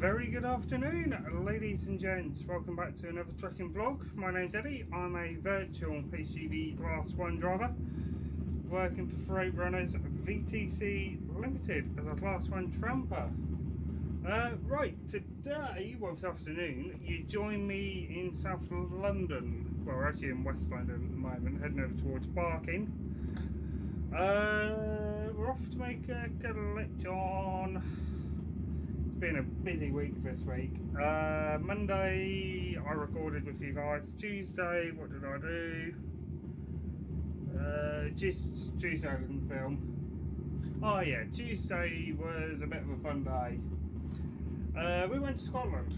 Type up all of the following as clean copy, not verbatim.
Very good afternoon, ladies and gents. Welcome back to another trekking vlog. My name's Eddie. I'm a virtual HGV Class 1 driver working for Freight Runners VTC Limited as a Class 1 tramper. Right, today, well this afternoon, you join me in South London. Well, we're actually in West London at the moment, heading over towards Barking. We're off to make a collection. It's been a busy week this week. Monday I recorded with you guys. Tuesday, what did I do? Tuesday I didn't film. Oh yeah, Tuesday was a bit of a fun day. We went to Scotland.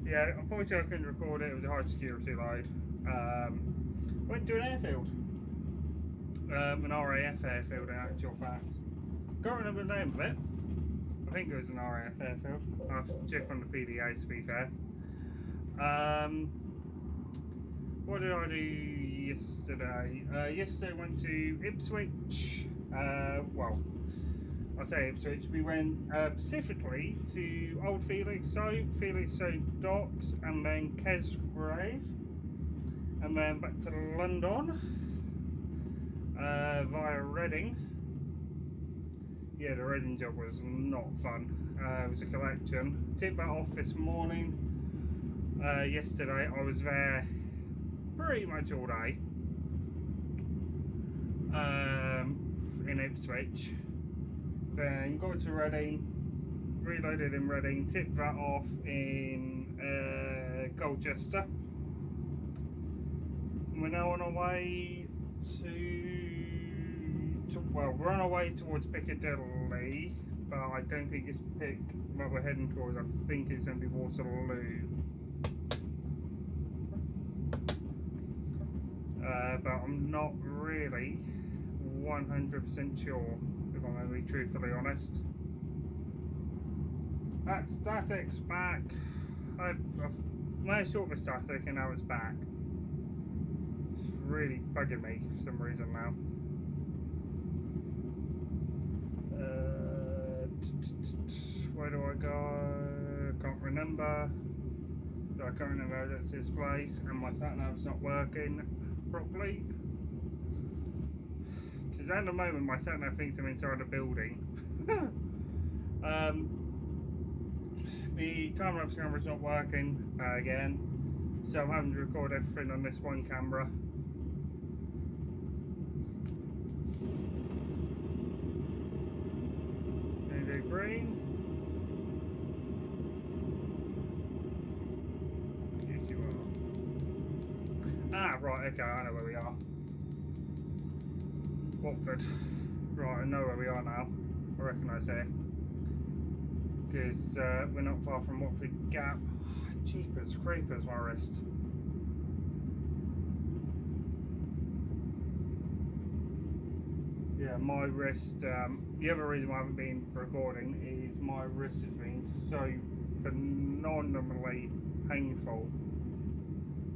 Yeah, unfortunately I couldn't record it. It was a high security load. Went to an airfield. An RAF airfield in actual fact. Can't remember the name of it. I think it was an RAF airfield. I'll have to check on the PDA to be fair. What did I do yesterday? Yesterday I went to Ipswich. Well, I say Ipswich. We went specifically to Old Felixstowe Docks, and then Kesgrave, and then back to London via Reading. Yeah, the Reading job was not fun. It was a collection. Tipped that off this morning. Yesterday I was there pretty much all day in Ipswich. Then got to Reading, reloaded in Reading, tipped that off in Colchester. We're now on our way well, we're on our way towards Piccadilly, but I don't think it's what we're heading towards. I think it's going to be Waterloo. But I'm not really 100% sure, if I'm going to be truthfully honest. That static's back. I've managed to sort of static and now it's back. It's really bugging me for some reason now. Where do I go? Can't remember. I can't remember that's this place, and my sat nav's not working properly. Because at the moment my sat nav thinks I'm inside a building. The time lapse camera's not working again, so I'm having to record everything on this one camera. Green. Yes, you are. Ah, right, okay, I know where we are. Watford. Right, I know where we are now. I recognise here. Because we're not far from Watford Gap. Jeepers, creepers, my wrist. Yeah, my wrist, the other reason why I haven't been recording is my wrist has been so phenomenally painful.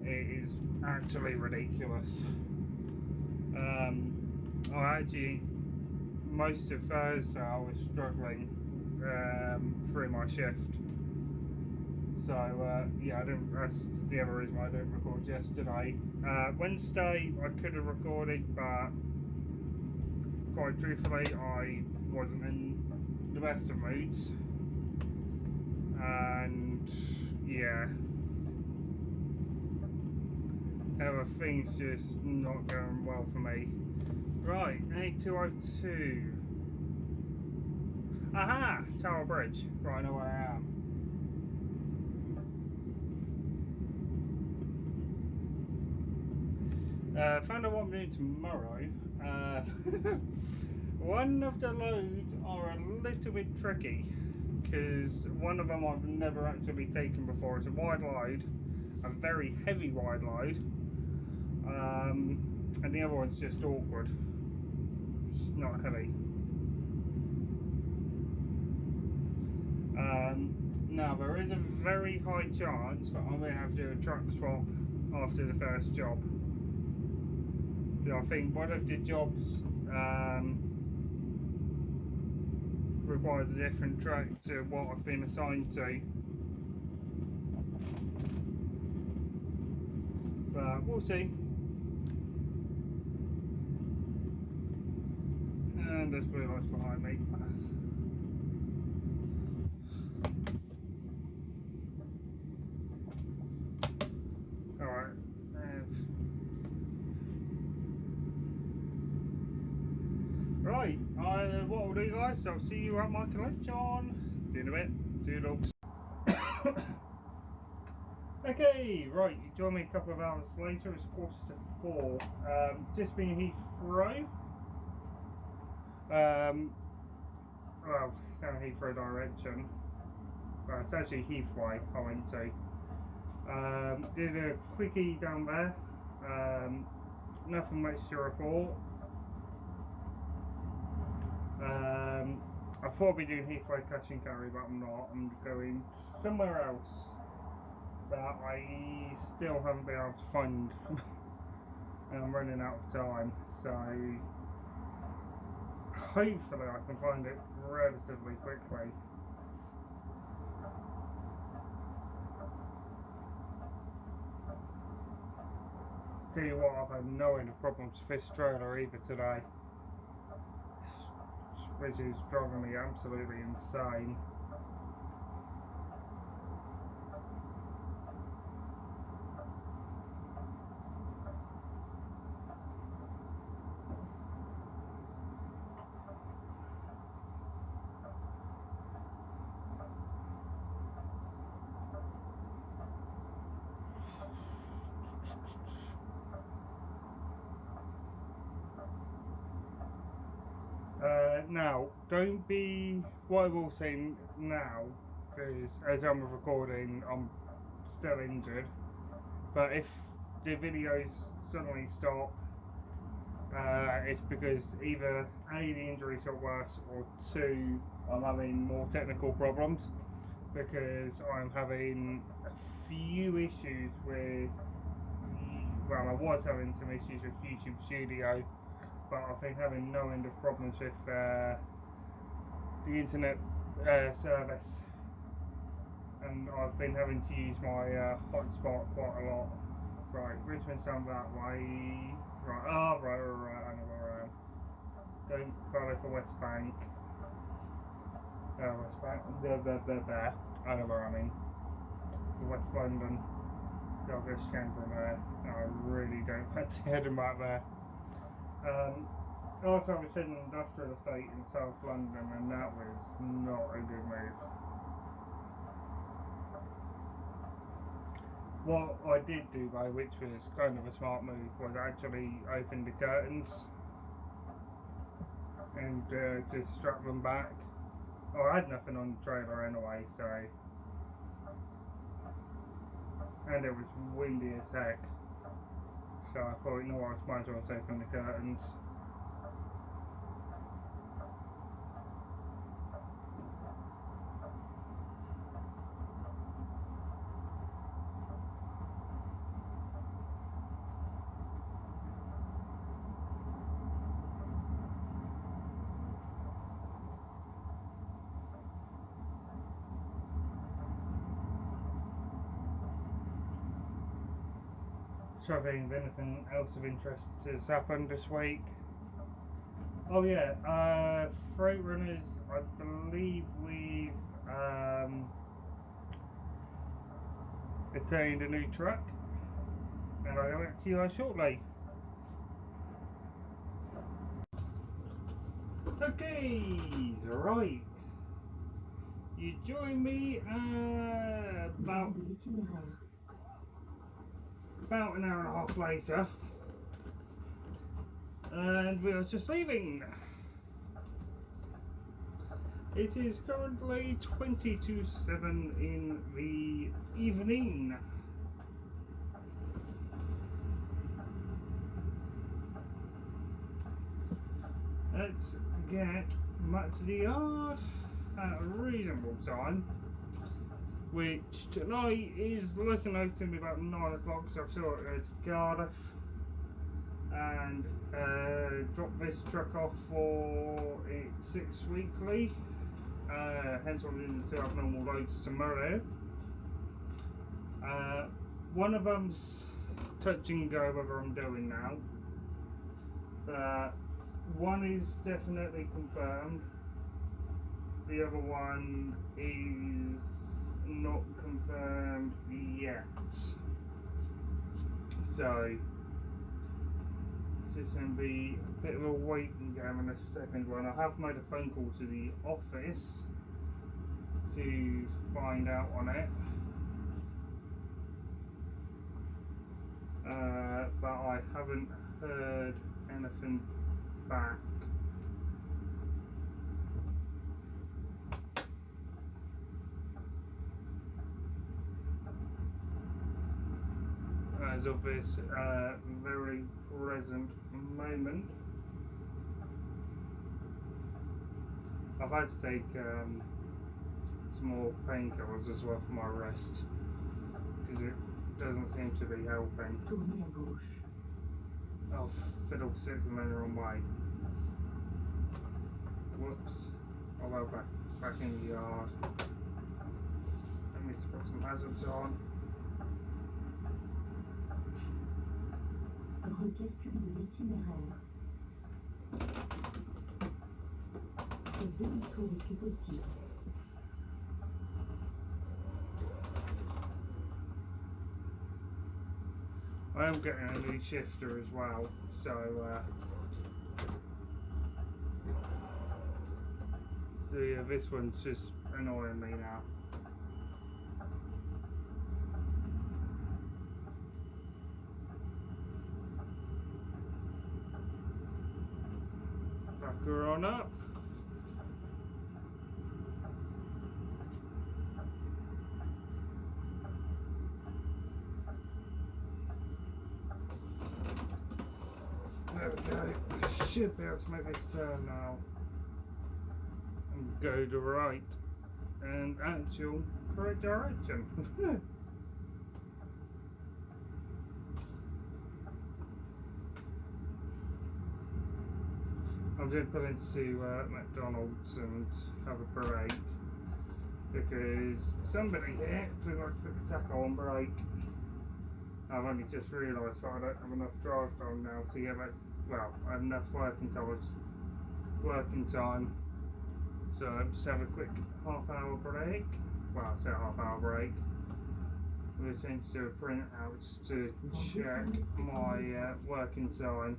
It is actually ridiculous. I actually, most of Thursday I was struggling through my shift. So yeah, that's the other reason why I didn't record yesterday. Wednesday I could have recorded, but quite truthfully, I wasn't in the best of moods, and yeah, other things just not going well for me. Right, A202. Aha! Tower Bridge. Right, I know where I am. Found out what I'm doing tomorrow. One of the loads are a little bit tricky because one of them I've never actually taken before. It's a wide load, a very heavy wide load, and the other one's just awkward. It's not heavy. Now there is a very high chance that I'm going to have to do a truck swap after the first job. I think one of the jobs requires a different track to what I've been assigned to. But we'll see. And there's blue lights behind me. Alright. Right, what I'll do, guys, I'll see you at my collection. See you in a bit. Toodles. Okay, right, you join me a couple of hours later. It's 3:45. Just been Heathrow. Well, down Heathrow direction. Well, it's actually Heathway I went to. Did a quickie down there. Nothing much to report. I thought I'd be doing Heathrow cash and carry, but I'm not. I'm going somewhere else that I still haven't been able to find. And I'm running out of time, so hopefully I can find it relatively quickly. Tell you what, I've had no end of problems with this trailer either today, which is driving me absolutely insane. Now, don't be, what I will say now, because as I'm recording, I'm still injured, but if the videos suddenly stop, it's because either A, the injuries got worse, or 2, I'm having more technical problems, because I'm having a few issues with, well, I was having some issues with YouTube Studio, but I've been having no end of problems with the internet service, and I've been having to use my hotspot quite a lot. Right, Richmond's down that way. Right, oh, right, I know where I am. Don't follow for West Bank. West Bank, there. I know where I mean. West London. I'll go Chamber there. No, I really don't fancy heading back there. Also, I was in an industrial estate in South London, and that was not a good move. What I did do, though, which was kind of a smart move, was actually open the curtains and just strap them back. Oh, I had nothing on the trailer anyway, so, and it was windy as heck. So I thought, you know what, I might as well open the curtains. So I think anything else of interest has happened this week. Oh yeah, Freight Runners, I believe we've attained a new truck, and I'll get back to you guys shortly. Okay, right. You join me about an hour and a half later, and we are just leaving. It is currently 20 to 7 in the evening. Let's get back to the yard at a reasonable time, which tonight is looking like it's going to be about 9 o'clock, so I've still got to go to Cardiff and drop this truck off for its 6th weekly, hence I'm doing the 2 abnormal loads tomorrow. One of them's touch and go whether I'm doing now. One is definitely confirmed. The other one is not confirmed yet. So it's just going to be a bit of a waiting game on the second one. I have made a phone call to the office to find out on it. But I haven't heard anything back. As of this very present moment, I've had to take some more painkillers as well for my rest because it doesn't seem to be helping. Oh, fiddlestick, I'm in the wrong way. Whoops. Oh well, back in the yard. Let me put some hazards on. Recalcul de l'itinéraire. Le demi-tour est plus possible. I am getting a new shifter as well, so yeah, this one's just annoying me now. Back her on up. There we go. Should be able to make this turn now and go to right and actual correct direction. I'm going to pull into McDonald's and have a break because somebody here forgot to put the tacho on brake. I've only just realised that I don't have enough drive time now to get back. Well, I have enough working time. So I'll just have a quick half-hour break. Well, I say half-hour break. We're going to do a print out to check my working time.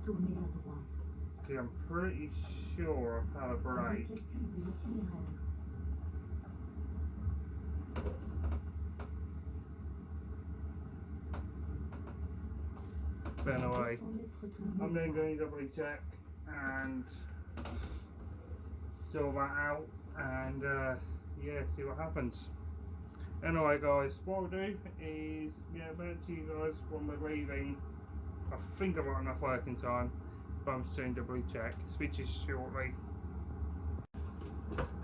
Because I'm pretty sure I've had a break. But anyway, I'm then going to doubly check and sort that out and yeah, see what happens. Anyway guys, what I'll do is get back to you guys when we're leaving. I think I've got enough working time, but I'm soon doubly check. Speak to you shortly.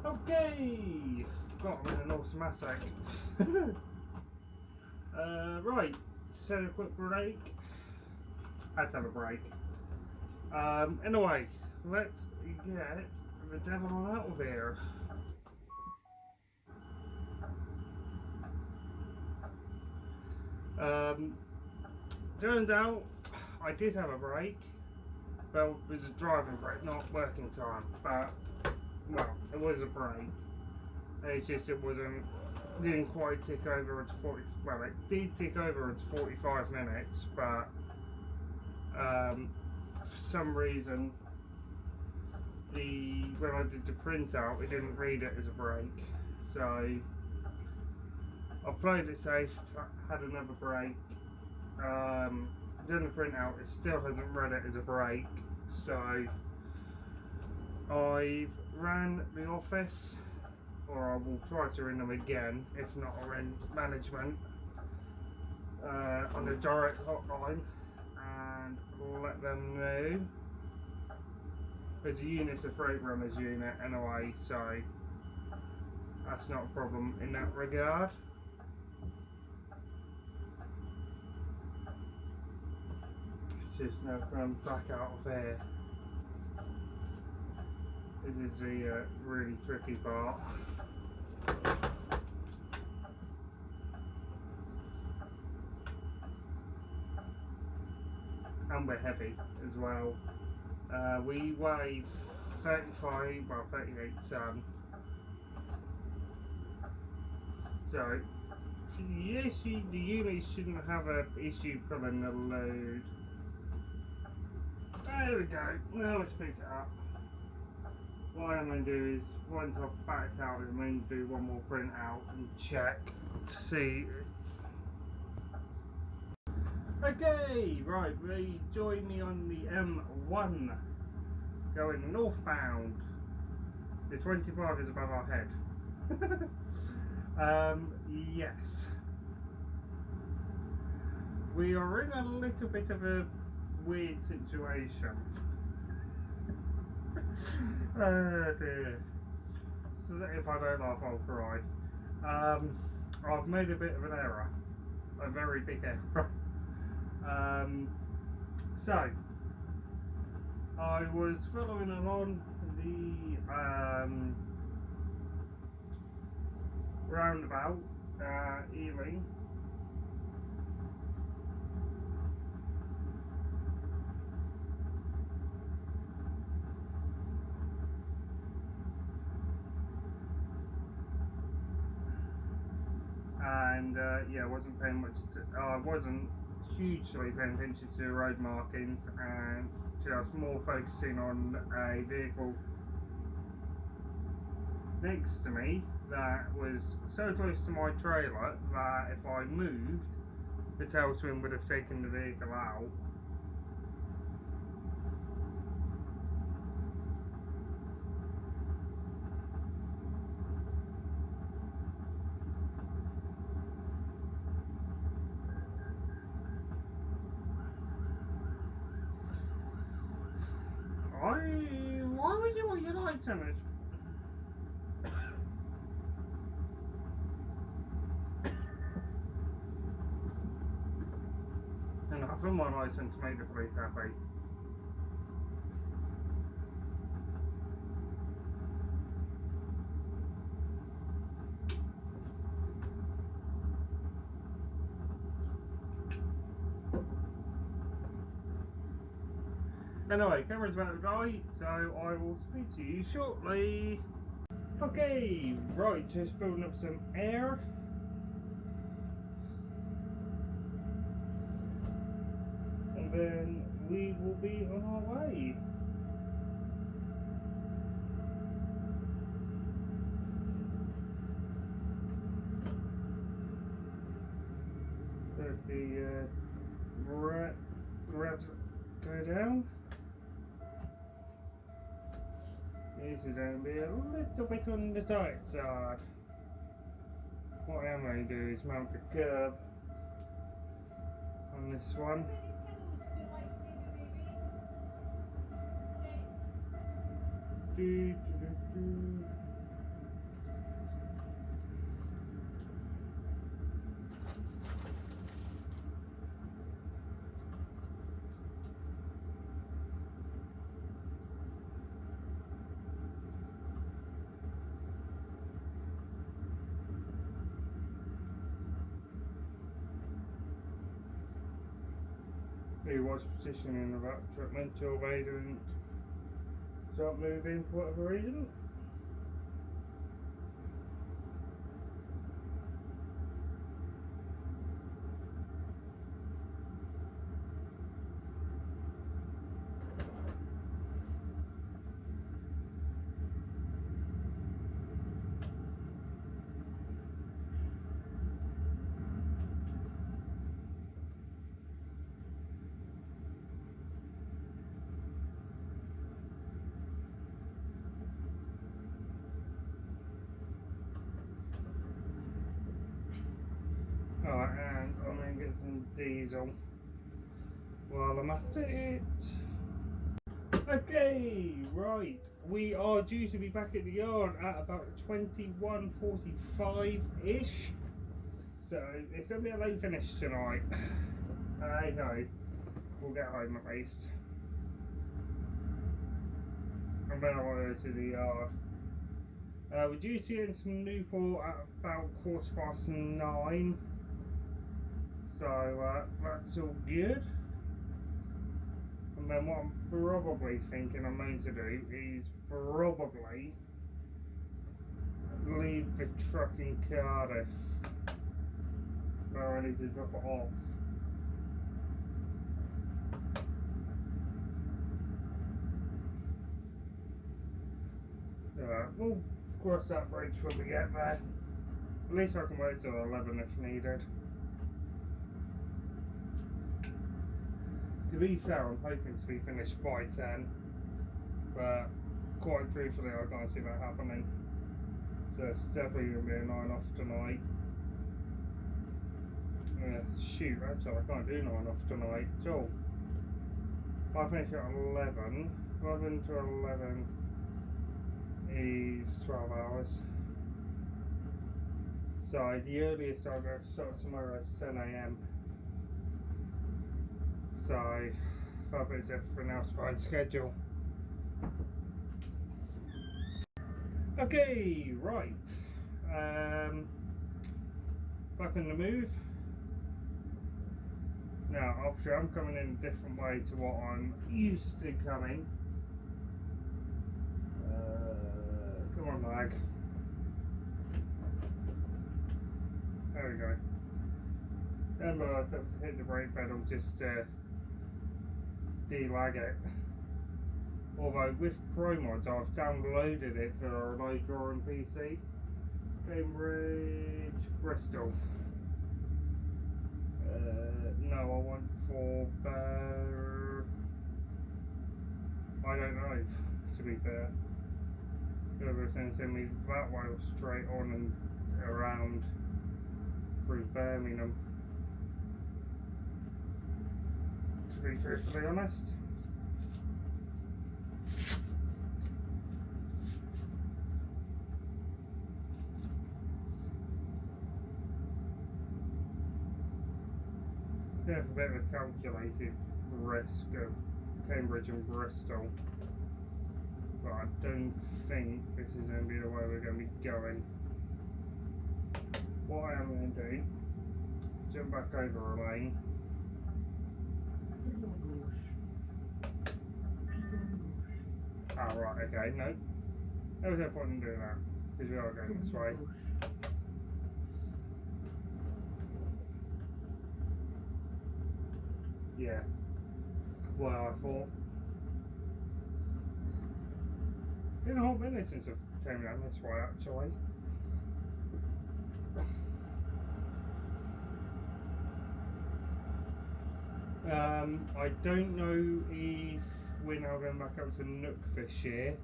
Okay, got rid of an automatic. Right, set a quick break. Had to have a break. Anyway, let's get the devil out of here. Turns out I did have a break. Well, it was a driving break, not working time, but well, it was a break. It's just it didn't quite tick over into 40. Well, it did tick over into 45 minutes, but for some reason when I did the printout, it didn't read it as a break. So I played it safe, had another break. Done the printout, it still hasn't read it as a break. So I've ran the office, or I will try to ring them again. If not, I'll ring management on the direct hotline and let them know. Because the unit's a Freight Runners unit anyway, so that's not a problem in that regard. It's just now come back out of here. This is the really tricky part. And we're heavy as well. We weigh 38 ton. So, yes, the unit shouldn't have an issue pulling the load. There we go. Now let's pick it up. What I'm going to do is, once I've backed out, I'm going to do one more print out and check to see. Okay, right, join me on the M1 going northbound. The 25 is above our head. Yes. We are in a little bit of a weird situation. Oh dear. So if I don't laugh, I'll cry. I've made a bit of an error. A very big error. So, I was following along the roundabout, Ealing. And yeah, I wasn't paying much. I wasn't hugely paying attention to the road markings, and just more focusing on a vehicle next to me that was so close to my trailer that if I moved, the tail swing would have taken the vehicle out. Why would you want your lights on it? And I put my lights on to make the police happy. Anyway, camera's about to die, so I will speak to you shortly. Okay, right, just building up some air. And then we will be on our way. Let the revs go down. This is going to be a little bit on the tight side. What I am going to do is mount the curb on this one. Watch positioning of that truck until they don't start moving for whatever reason. Alright, and I'm going to get some diesel while I'm at it. Okay, right, we are due to be back at the yard at about 21:45-ish. So it's going to be a late finish tonight. I know, we'll get home at least. and then I want to go to the yard. We're due to get into Newport at about 9:15, so that's all good. And then what I'm probably thinking I'm going to do is probably leave the truck in Cardiff where I need to drop it off. We'll cross that bridge when we get there. At least I can wait till 11 if needed. To be fair, I'm hoping to be finished by 10, but quite truthfully I can't see that happening. So it's definitely going to be a 9 off tonight. Shoot, actually I can't do 9 off tonight at all. I finish at 11. 11 to 11 is 12 hours. So the earliest I'll go to start tomorrow is 10 AM. So that puts everything else behind schedule. Okay, right. Back on the move. Now, obviously, I'm coming in a different way to what I'm used to coming. Come on, lag. There we go. Then I have to hit the brake pedal just to de-lag it. Although with ProMods, I've downloaded it for a remote drawing PC. Cambridge, Bristol. No, I want for I don't know, to be fair. Whoever's going to send me that way or straight on and around through Birmingham. To be truthfully honest. There's a bit of a calculated risk of Cambridge and Bristol, but I don't think this is going to be the way we're going to be going. What I am going to do, jump back over a lane. Oh right, okay, no. There was no point in doing that, because we are going this way. Yeah, well I thought. Been a whole minute since I've came down this way actually. I don't know if we're now going back up to Nook this year.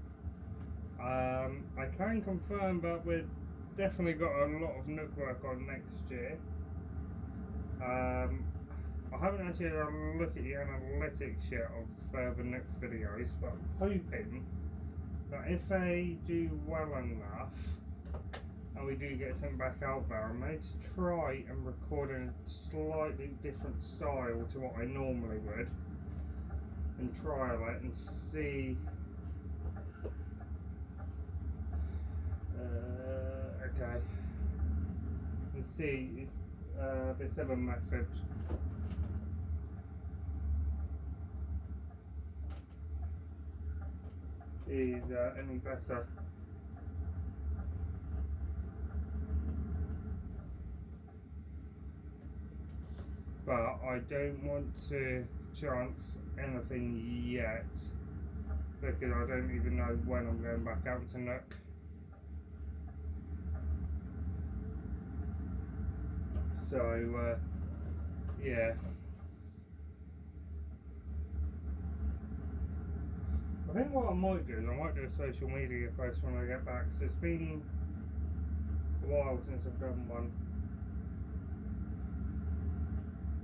I can confirm that we've definitely got a lot of Nook work on next year. I haven't actually had a look at the analytics yet of further Nook videos, but I'm hoping that if they do well enough and we do get sent back out there, I may try and record in a slightly different style to what I normally would and trial it and see. Okay, and see if this other method is any better. But I don't want to chance anything yet because I don't even know when I'm going back out to Nook. So yeah. I think what I might do is I might do a social media post when I get back, so it's been a while since I've done one.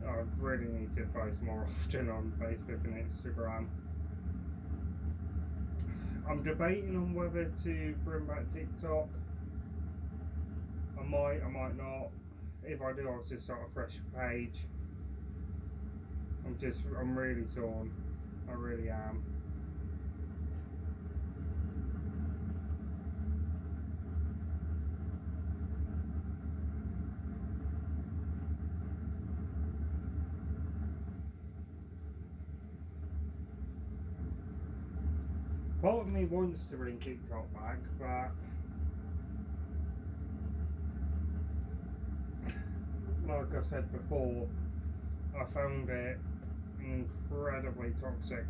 I really need to post more often on Facebook and Instagram. I'm debating on whether to bring back TikTok. I might not. If I do, I'll just start a fresh page. I'm really torn. I really am. part of me wants to bring TikTok back, but like I said before, I found it an incredibly toxic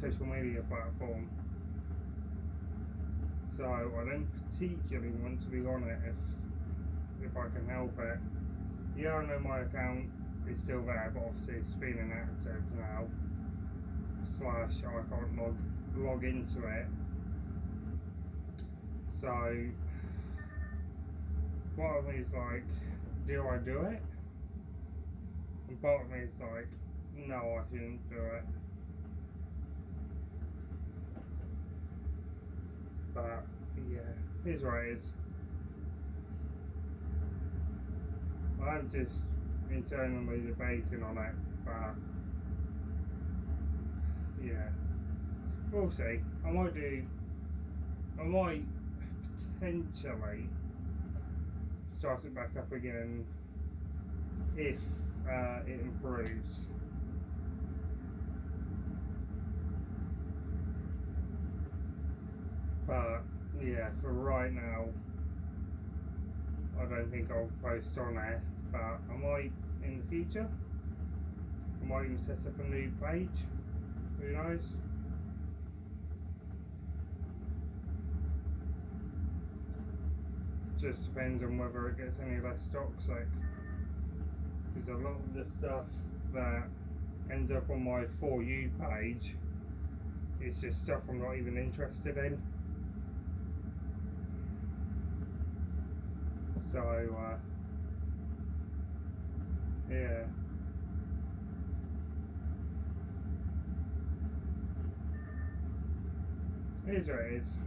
social media platform. So I don't particularly want to be on it if I can help it. Yeah, I know my account is still there, but obviously it's been inactive now. / I can't log into it. So part of me is like, do I do it? And part of me is like, no, I shouldn't do it. But yeah, here's what it is. I'm just internally debating on it, but yeah, we'll see. I might potentially start it back up again if it improves. But yeah, for right now, I don't think I'll post on there, but I might in the future. I might even set up a new page, who knows. Just depends on whether it gets any less toxic, because a lot of the stuff that ends up on my For You page is just stuff I'm not even interested in. So yeah, here's what it is.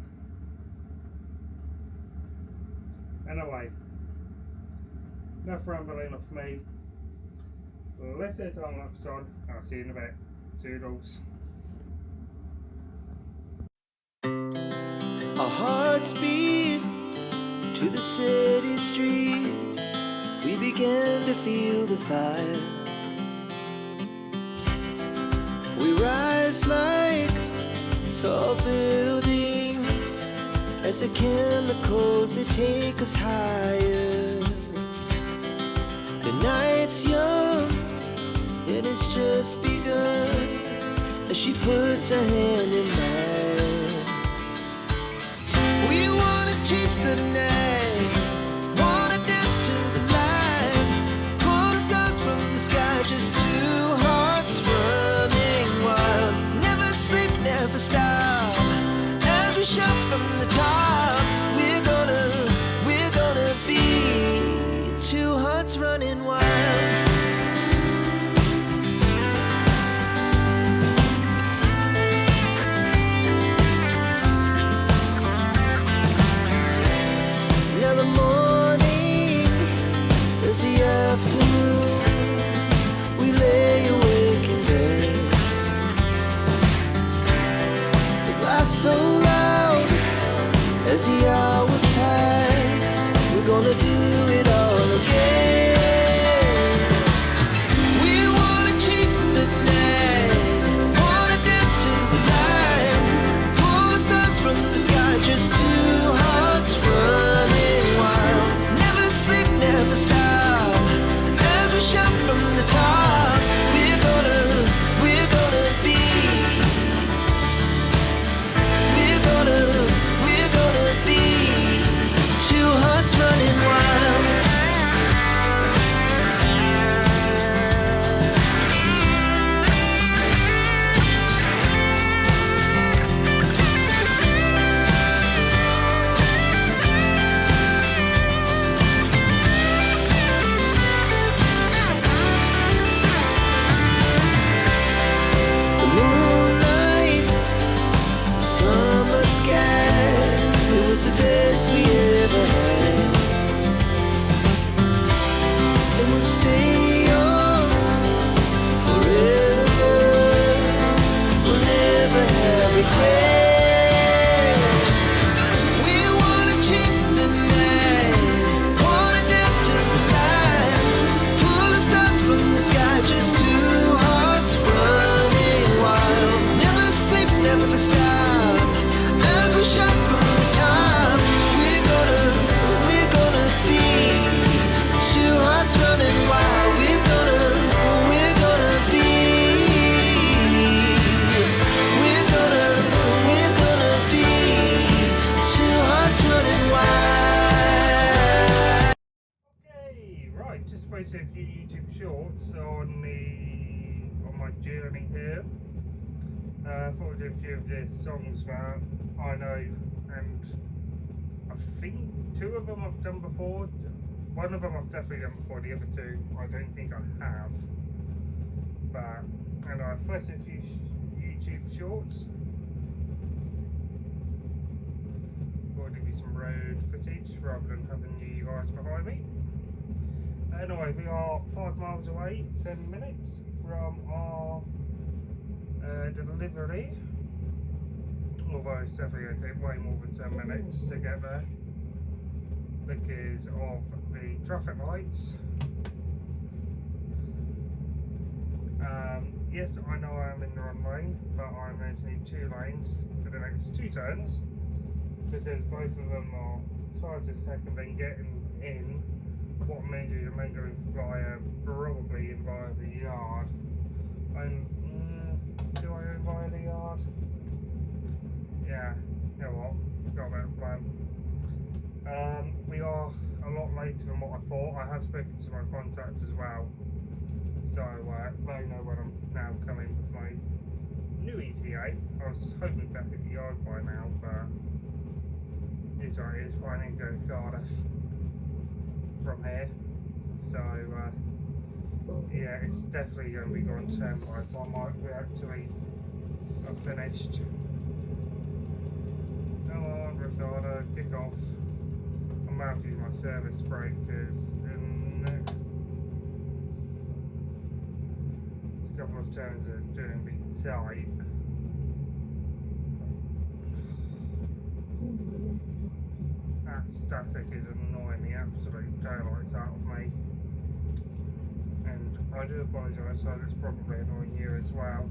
Anyway, enough rambling off me. Let's get on the episode. I'll see you in a bit. Toodles. Our hearts beat to the city streets. We began to feel the fire. We rise like tall buildings as the chemicals they take us higher. The night's young, it has just begun as she puts her hand in mine. We wanna chase the night, wanna dance to the light, pull the stars from the sky, just two hearts running wild. Never sleep, never stop, as we shout from the top. We're gonna be two hearts running wild. Now the morning is the afternoon. We lay awake in bed. The laughs so loud as the hours pass. We're gonna do it all again. We wanna chase the night, wanna dance to the light, pull the stars from the sky, just two hearts running wild. Never sleep, never stop, as we shout from the top. We're gonna be, we're gonna be shot through time. We're gonna be two hearts running wild. We're gonna be. We're gonna be two hearts running wild. Okay, right, just posted a few YouTube shorts on my journey here. I thought I'd do a few of the songs that I know, and I think 2 of them I've done before. 1 of them I've definitely done before, the other 2 I don't think I have. But, and I've posted a few YouTube shorts. Thought I'd give you some road footage rather than having you guys behind me. Anyway, we are 5 miles away, 10 minutes from our delivery. Although it's definitely going to take way more than 10 minutes to get there because of the traffic lights. Yes, I know I'm in the wrong lane, but I'm going to need 2 lanes for the next 2 turns because both of them are as far as it's taken then getting in. What means you're going to fly probably in via the yard. Do I go via the yard? Yeah, you know what, got a better plan. We are a lot later than what I thought. I have spoken to my contacts as well, so they know when I'm now coming with my new ETA. I was hoping back at the yard by now, but it's what it is. I need to go to Cardiff from here, so yeah, it's definitely going to be gone 10 by the time we actually have finished. Come on, Rosada, kick off. I'm about to use my service brake because in the next couple of turns are going to be tight. That static is annoying the absolute daylights out of me. And I do apologise, so it's probably annoying you as well.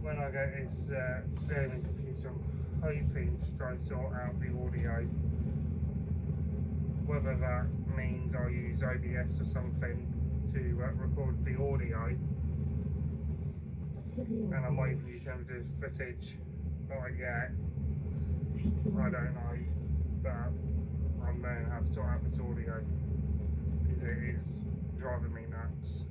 When I get this fairly confused, I'm hoping to try and sort out the audio. Whether that means I use OBS or something to record the audio, and I might even use some of the footage that I get. I don't know, but I'm going to have to sort out this audio because it is driving me nuts.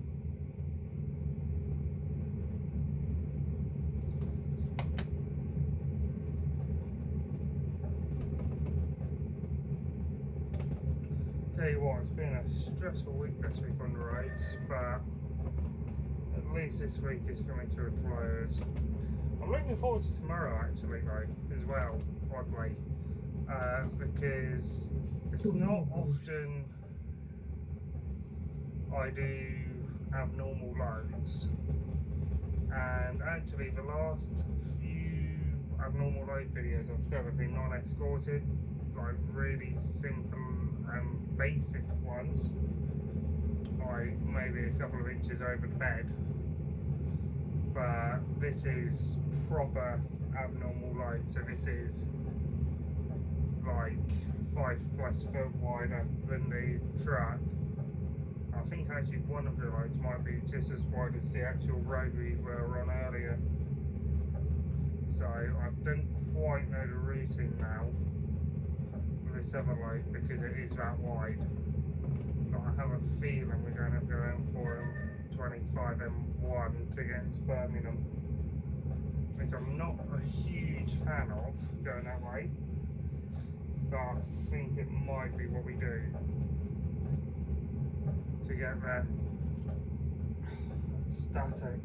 Tell you what, it's been a stressful week this week on the roads, but at least this week is coming to a close. I'm looking forward to tomorrow actually though, as well, oddly, because it's not often I do abnormal loads, and actually the last few abnormal load videos I've done have been non-escorted, like really simple and basic ones, like maybe a couple of inches over the bed, but this is proper abnormal load, so this is like 5+ foot wider than the truck. I think actually one of the loads might be just as wide as the actual road we were on earlier, so I don't quite know the routing now with this other load because it is that wide, but I have a feeling we're going to have to go out for 25 M1 to get into Birmingham, which I'm not a huge fan of going that way, but I think it might be what we do to get there. Static.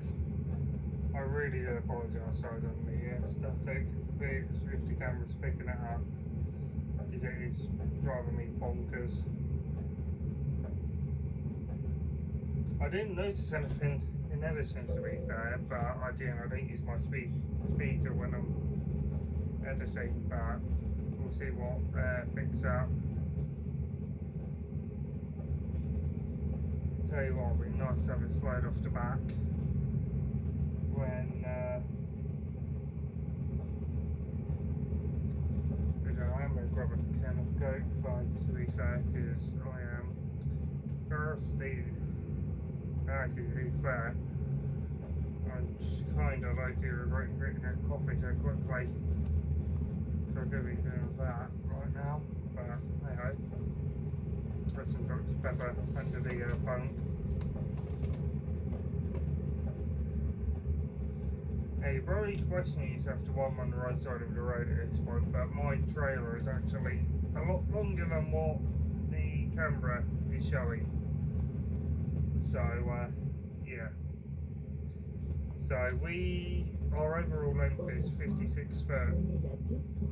I really do apologise, sorry on the static. If the camera's picking it up, because it is driving me bonkers. I didn't notice anything in editing to be fair, but again I don't use my speaker when I'm editing, but we'll see what picks up. Tell you what, it'd be nice to have it slide off the back when actually, to be fair, I'm kind of like regretting drinking that coffee so quickly. So I could be doing that right now, but anyway. Put some Dr. Pepper under the bunk. Now you probably questioning yourself to why I'm on the right side of the road at this point, but my trailer is actually a lot longer than what the camera is showing. So yeah. So our overall length is 56 foot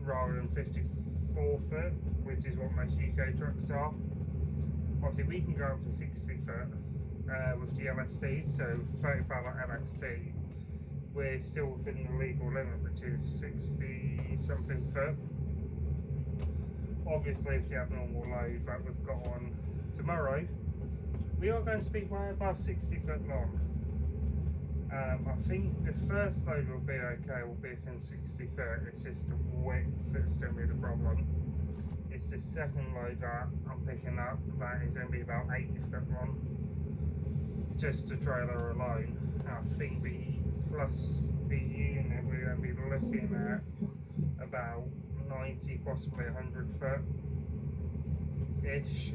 rather than 54 foot, which is what most UK trucks are. Obviously we can go up to 60 foot with the LSTs, so 30 pallet LST. We're still within the legal limit, which is 60 something foot. Obviously if you have normal load that we've got on tomorrow, we are going to be way above 60 foot long. I think the first load will be okay, will be within 60 foot, it's just the width that's going to be the problem. It's the second load that I'm picking up that is going to be about 80 foot long, just the trailer alone. I think plus the unit we're going to be looking at about 90, possibly 100 foot ish,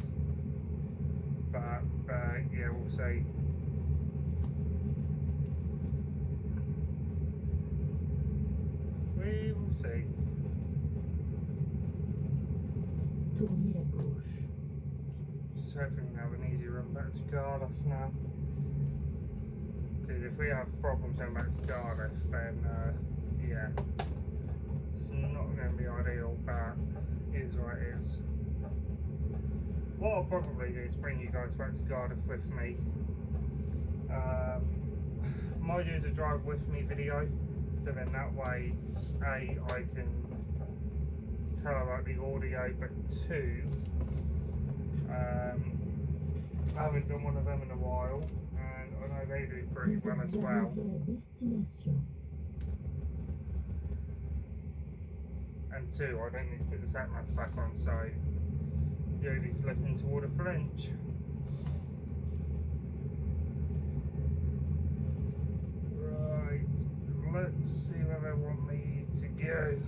but yeah, we'll see. We will see. Tournez à gauche. Just hoping we have an easy run back to Cardiff now. Because if we have problems going back to Cardiff, then yeah, it's not going to be ideal, but it is what it is. What I'll probably do is bring you guys back to Cardiff with me. Might do a drive with me video, so then that way, A, I can tell about the audio, but two, I haven't done one of them in a while, and I know they do pretty well as well. And two, I don't need to put the sat nav back on, so you only need to listen to all the French. Right, let's see where they want me to go.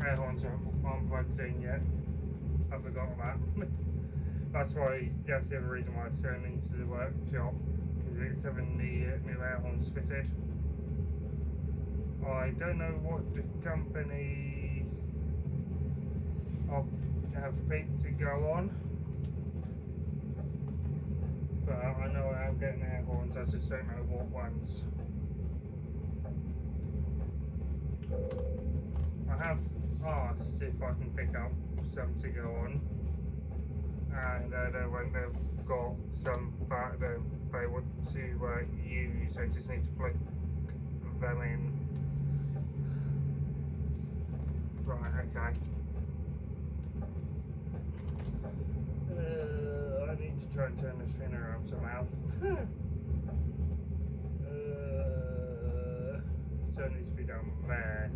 Air horns aren't plugged in yet. I forgot that. That's why, that's the other reason why it's going into the workshop, because it's having the new air horns fitted. I don't know what the company I'll have picked to go on, but I know I am getting air horns, I just don't know what ones. I have asked if I can pick up some to go on, and when they've got some that they want to use, I just need to plug them in. Right, okay. I need to try and turn the screen around somehow. So it needs to be down there.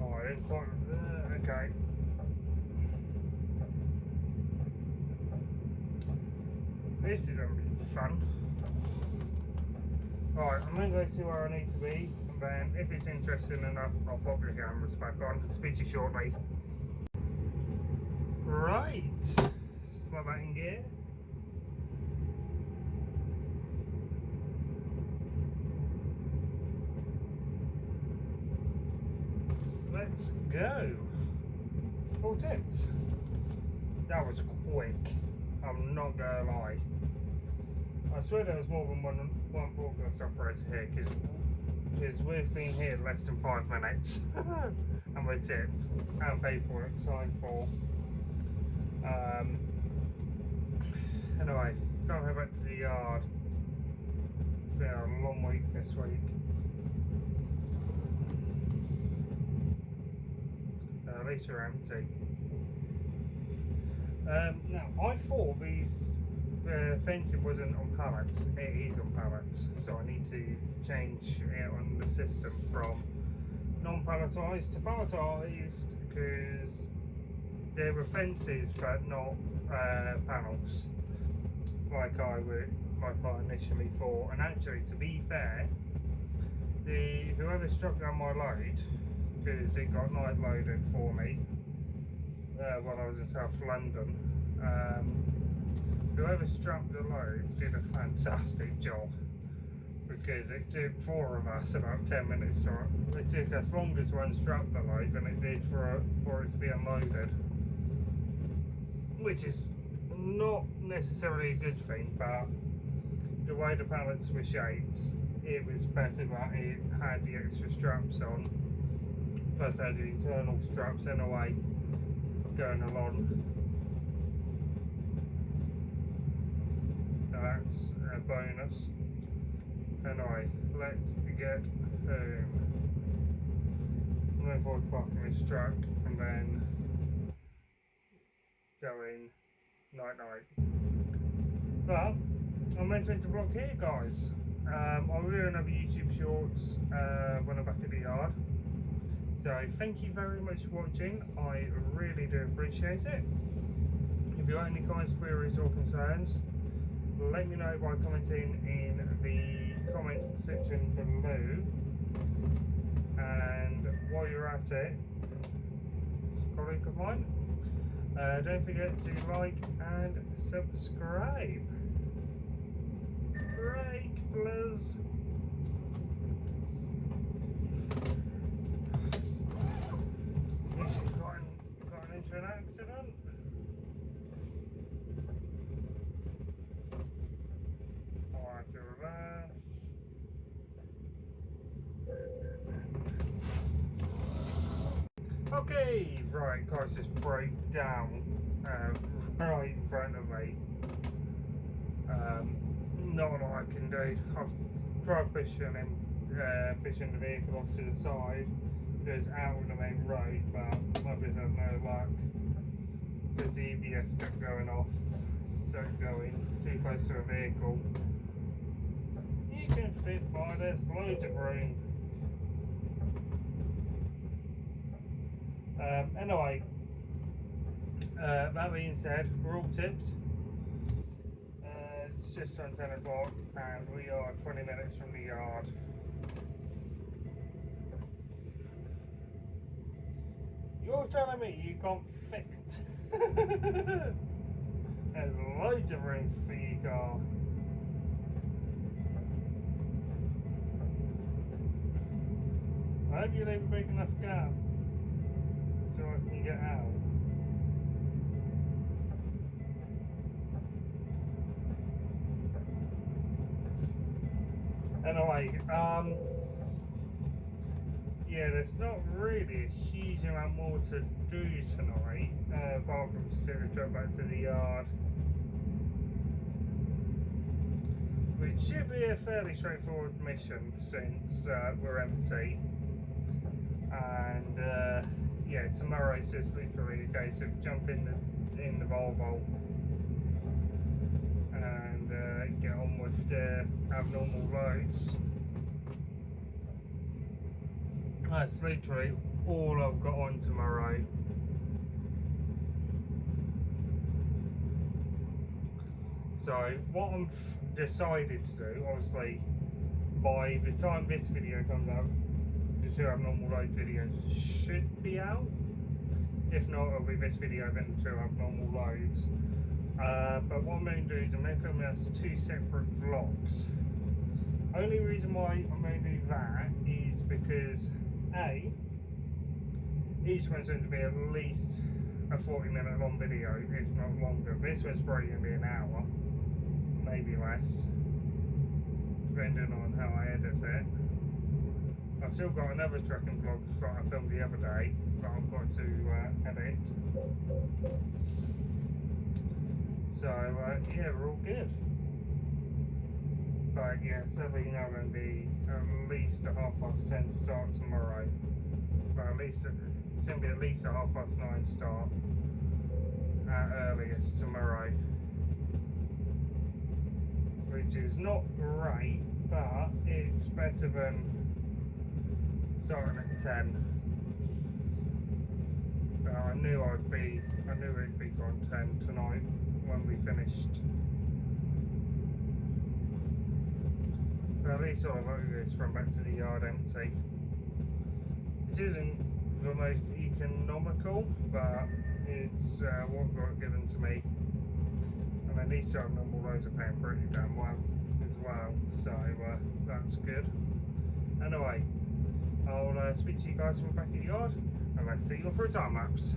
Oh, I didn't quite. Okay. This is going to be fun. Alright, I'm going to go see where I need to be, and then if it's interesting enough, I'll pop the cameras back on. Speak to you shortly. Right, slap that in gear. Let's go. All tipped. That was quick. I'm not gonna lie. I swear there was more than one forklift operator here, because we've been here less than 5 minutes and we're tipped and paid for it, signed for. Anyway, gotta head back to the yard. It's been a long week this week. At least we're empty. Now, I thought these fencing wasn't on pallets. It is on pallets, so I need to change it on the system from non-palletised to palletised, because there were fences but not panels like I initially thought. And actually, to be fair, whoever struck down my load, because it got night loaded for me when I was in South London, whoever strapped the load did a fantastic job, because it took 4 of us about 10 minutes to, it took us longer to unstrap the load than it did for it to be unloaded, which is not necessarily a good thing, but the way the pallets were shaped, it was better that it had the extra straps on, plus had the internal straps anyway going along. So that's a bonus. Anyway, let's get home. I'm looking forward to parking this truck and then going night night. But I'm meant to vlog here, guys. I'll do another YouTube Shorts when I'm back at the yard. So thank you very much for watching. I really do appreciate it. If you have any guys, queries or concerns, let me know by commenting in the comment section below. And while you're at it, colleague of mine, don't forget to like and subscribe. Break, please. Got into an accident. I'll have to reverse. Okay, right, guys, just break down right in front of me. Not a lot I can do. I've tried pushing the vehicle off to the side, just out on the main road, but I've just had no luck because the EBS kept going off, so going too close to a vehicle. You can fit by this, loads of room. Anyway, that being said, we're all tipped. It's just on 10 o'clock and we are 20 minutes from the yard. You're telling me you can't fit? There's loads of room for your car. I hope you leave a big enough gap so I can get out. Anyway, yeah, there's not really a huge amount more to do tonight, apart from just take the truck back to the yard, which should be a fairly straightforward mission since we're empty. And yeah, tomorrow is just literally a case of jumping in the Volvo and get on with the abnormal loads. That's literally all I've got on tomorrow. So what I'm decided to do, obviously by the time this video comes out, the 2 abnormal load videos should be out. If not, it'll be this video then 2 abnormal loads. But what I'm going to do is I'm going to film this 2 separate vlogs. Only reason why I'm going to do that is because A, each one's going to be at least a 40-minute long video, if not longer. This one's probably going to be an hour, maybe less, depending on how I edit it. I've still got another trucking vlog that I filmed the other day that I've got to edit. So yeah, we're all good. But yeah, certainly now going to be at least a 10:30 start tomorrow. But at least it's going to be at least a 9:30 start at earliest tomorrow, which is not great, but it's better than starting at 10. I knew it'd be gone 10 tonight when we finished. But at least all I've got to do is run back to the yard empty. It isn't the most economical, but it's what got given to me. And at least I'm normal roads are paying pretty damn well as well, so that's good. Anyway, I'll speak to you guys when we're back at the yard, and let's see you for a time lapse.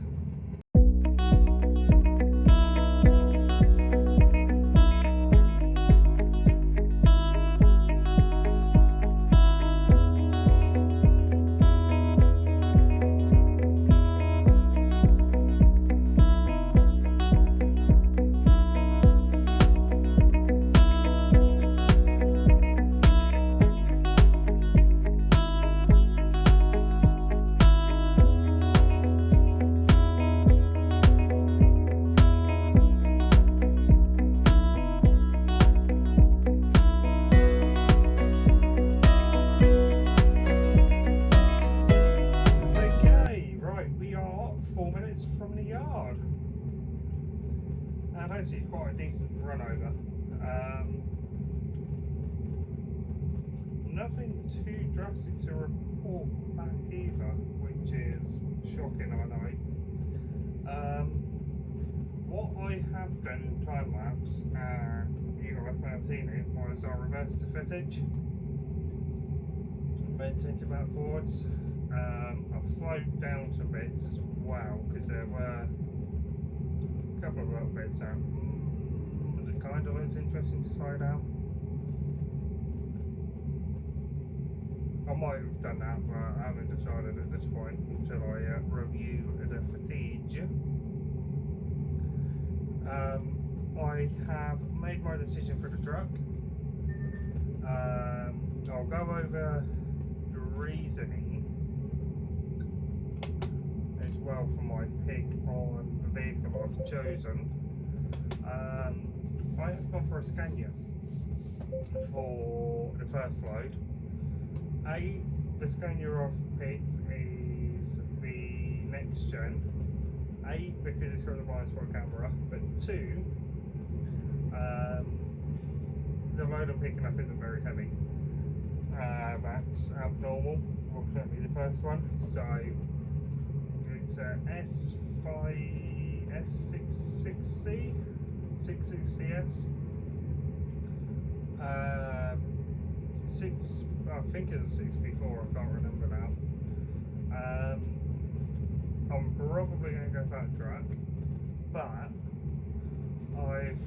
Actually quite a decent run over. Nothing too drastic to report back either, which is shocking, I know. What I have done in time lapse, and you guys may have seen it, was I reversed the footage, maintained about forwards. I've slowed down some bits as well because there were a couple of little bits that kind of looks interesting to slow down. I might have done that, but I haven't decided at this point until I review the footage. I have made my decision for the truck. I'll go over the reasoning as well for my pick on the vehicle I've chosen. I have gone for a Scania for the first load. The Scania I've picked is the next gen. Because it's got the blind spot camera, but 2, the load I'm picking up isn't very heavy. That's abnormal, well, certainly the first one. So it's a S660. 660S. I think it's a 64, I can't remember now. I'm probably going to go for that truck, but I've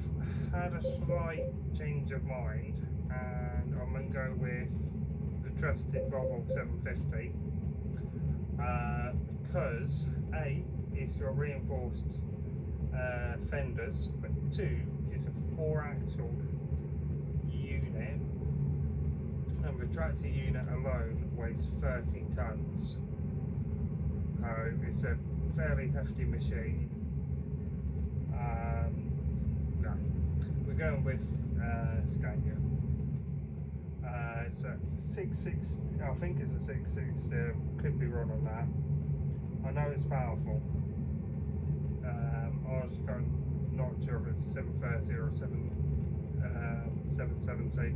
had a slight change of mind, and I'm going to go with the trusted Volvo 750 because A, it's got reinforced fenders, but 2, it's a 4-axle unit, and the tractor unit alone weighs 30 tons. It's a fairly hefty machine. No, we're going with Scania. It's a 660, I think it's a 660, could be wrong on that. I know it's powerful. I was not sure if it's 730 or 770.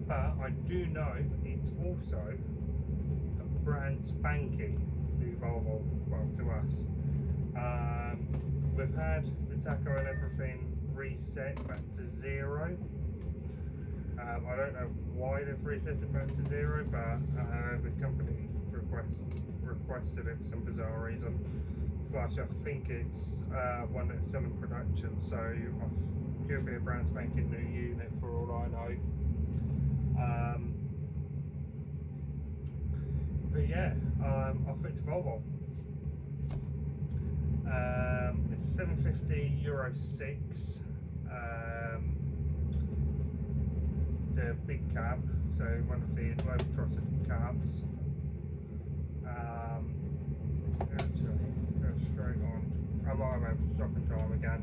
But I do know it's also a brand spanking new Volvo, well, to us. We've had the tacho and everything reset back to 0. I don't know why they've reset it back to 0, but the company requested it for some bizarre reason. / I think it's one that's still in production, so it could be a brand spanking new unit for all I know. But yeah, I picked a Volvo. It's 750 Euro 6. The big cab, so one of the low trotted cabs. Actually, go straight on. I might have stopping time again.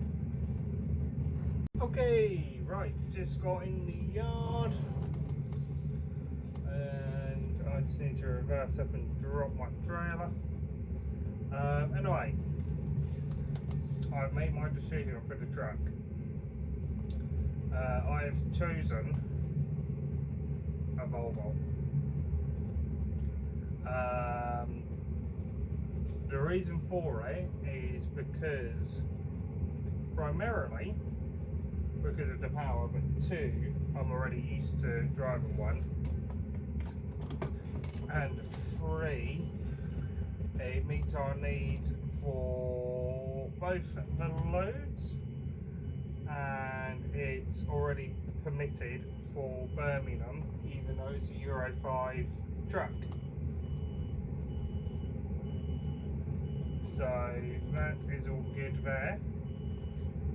Okay, right, just got in the yard. reverse up and drop my trailer. Anyway, I've made my decision for the truck. I have chosen a Volvo. The reason for it is because, primarily because of the power, but two, I'm already used to driving one, and three, it meets our need for both the loads, and it's already permitted for Birmingham, even though it's a Euro 5 truck. So that is all good there.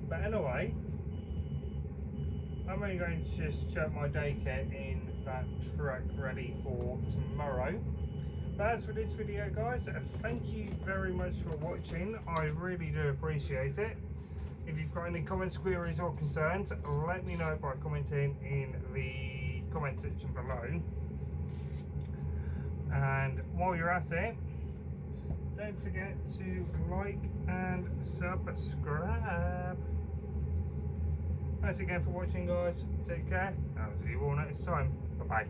But anyway, I'm only going to just chuck my day kit in that truck ready for tomorrow. But as for this video, guys, thank you very much for watching. I really do appreciate it. If you've got any comments, queries or concerns, let me know by commenting in the comment section below. And while you're at it, don't forget to like and subscribe. Thanks again for watching, guys. Take care. I'll see you all next time. Bye bye.